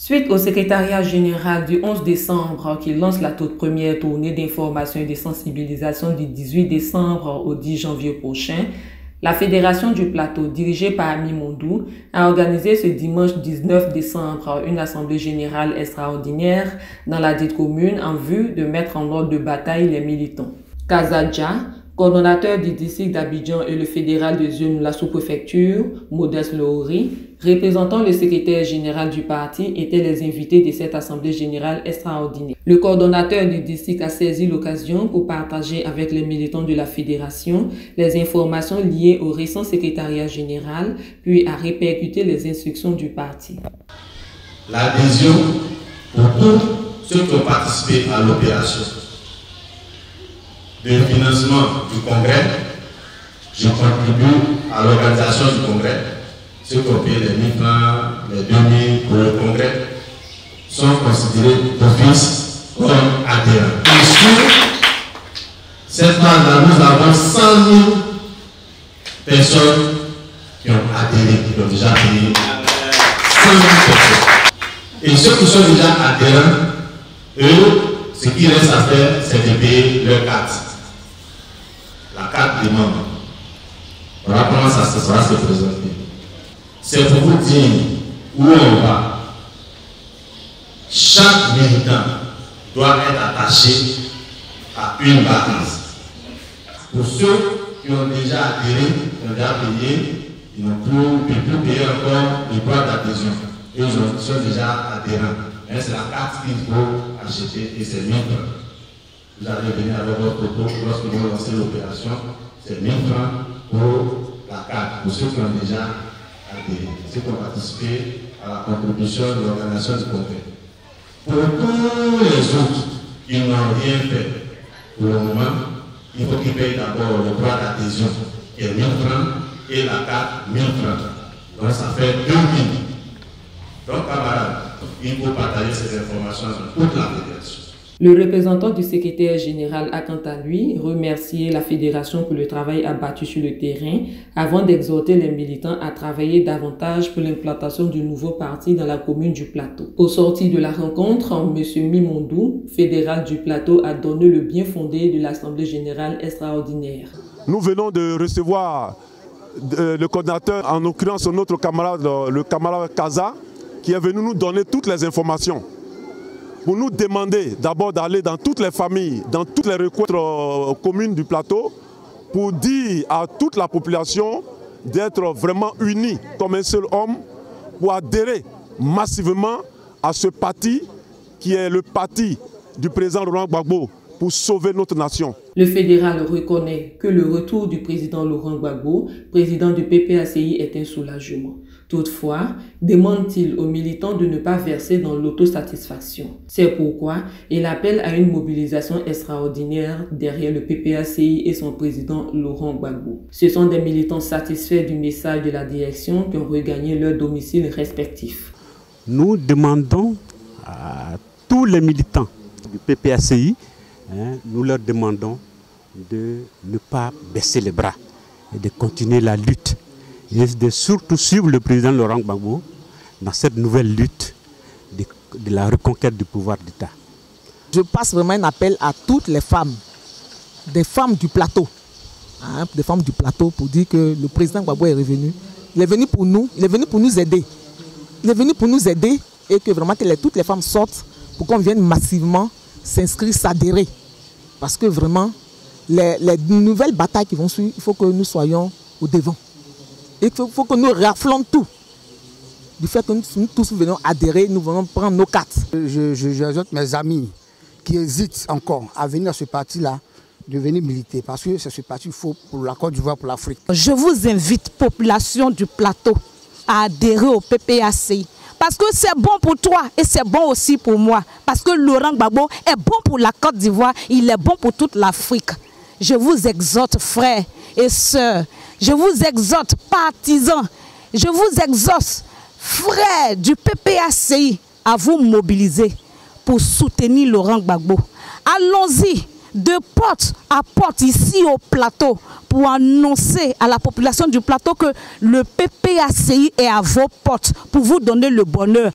Suite au secrétariat général du 11 décembre qui lance la toute première tournée d'information et de sensibilisation du 18 décembre au 10 janvier prochain, la Fédération du Plateau, dirigée par Ami Mondou, a organisé ce dimanche 19 décembre une assemblée générale extraordinaire dans la dite commune en vue de mettre en ordre de bataille les militants. Kazadja, coordonnateur du district d'Abidjan et le fédéral de Zioun, la sous-préfecture, Modeste Lohori, représentant le secrétaire général du parti, étaient les invités de cette assemblée générale extraordinaire. Le coordonnateur du district a saisi l'occasion pour partager avec les militants de la fédération les informations liées au récent secrétariat général, puis a répercuté les instructions du parti. L'adhésion pour tous ceux qui ont participé à l'opération de financement du congrès, je contribue à l'organisation du congrès. Ceux qui ont payé les 1000 francs, les 2000 pour le congrès, sont considérés d'office comme adhérents. Et sur cette base-là, nous avons 100 000 personnes qui ont adhéré, qui ont déjà payé 100 000 personnes. Et ceux qui sont déjà adhérents, eux, ce qu'il reste à faire, c'est de payer leur carte. La carte des membres. Voilà comment ça va se présenter. C'est pour vous dire où on va. Chaque militant doit être attaché à une base. Pour ceux qui ont déjà adhéré, qui ont déjà payé, ils n'ont plus payer encore les droits d'adhésion. Ils sont déjà adhérents. Mais c'est la carte qu'il faut acheter et c'est 1000 francs. Vous allez venir avec votre photo lorsque vous lancez l'opération. C'est 1000 francs pour la carte, pour ceux qui ont déjà adhéré, ceux qui ont participé à la contribution de l'organisation du congrès. Pour tous les autres qui n'ont rien fait pour le moment, il faut qu'ils payent d'abord le droit d'adhésion, qui est 1000 francs, et la carte 1000 francs. Donc ça fait 2000. Donc camarades, il faut partager ces informations dans toute la fédération. Le représentant du secrétaire général a quant à lui remercié la fédération pour le travail abattu sur le terrain avant d'exhorter les militants à travailler davantage pour l'implantation du nouveau parti dans la commune du Plateau. Au sortir de la rencontre, M. Mimondou, fédéral du Plateau, a donné le bien fondé de l'Assemblée générale extraordinaire. Nous venons de recevoir le coordinateur, en l'occurrence notre camarade, le camarade Kaza, qui est venu nous donner toutes les informations. Pour nous demander d'abord d'aller dans toutes les familles, dans toutes les rencontres communes du plateau, pour dire à toute la population d'être vraiment unis comme un seul homme, pour adhérer massivement à ce parti qui est le parti du président Laurent Gbagbo pour sauver notre nation. Le fédéral reconnaît que le retour du président Laurent Gbagbo, président du PPACI, est un soulagement. Toutefois, demande-t-il aux militants de ne pas verser dans l'autosatisfaction. C'est pourquoi il appelle à une mobilisation extraordinaire derrière le PPACI et son président Laurent Gbagbo. Ce sont des militants satisfaits du message de la direction qui ont regagné leur domicile respectif. Nous demandons à tous les militants du PPACI, nous leur demandons de ne pas baisser les bras et de continuer la lutte. Et de surtout suivre le président Laurent Gbagbo dans cette nouvelle lutte de la reconquête du pouvoir d'État. Je passe vraiment un appel à toutes les femmes, des femmes du plateau, des femmes du plateau pour dire que le président Gbagbo est revenu. Il est venu pour nous, il est venu pour nous aider. Il est venu pour nous aider et que vraiment que toutes les femmes sortent pour qu'on vienne massivement s'inscrire, s'adhérer. Parce que vraiment, les nouvelles batailles qui vont suivre, il faut que nous soyons au devant. Il faut que nous raflons tout. Du fait que nous tous venons adhérer, nous venons prendre nos cartes. J'ajoute mes amis qui hésitent encore à venir à ce parti-là, de venir militer. Parce que c'est ce parti qu'il faut pour la Côte d'Ivoire, pour l'Afrique. Je vous invite, population du plateau, à adhérer au PPACI. Parce que c'est bon pour toi et c'est bon aussi pour moi. Parce que Laurent Gbagbo est bon pour la Côte d'Ivoire, il est bon pour toute l'Afrique. Je vous exhorte, frères et sœurs, je vous exhorte, partisans, je vous exhorte, frères du PPACI, à vous mobiliser pour soutenir Laurent Gbagbo. Allons-y de porte à porte ici au plateau pour annoncer à la population du plateau que le PPACI est à vos portes pour vous donner le bonheur.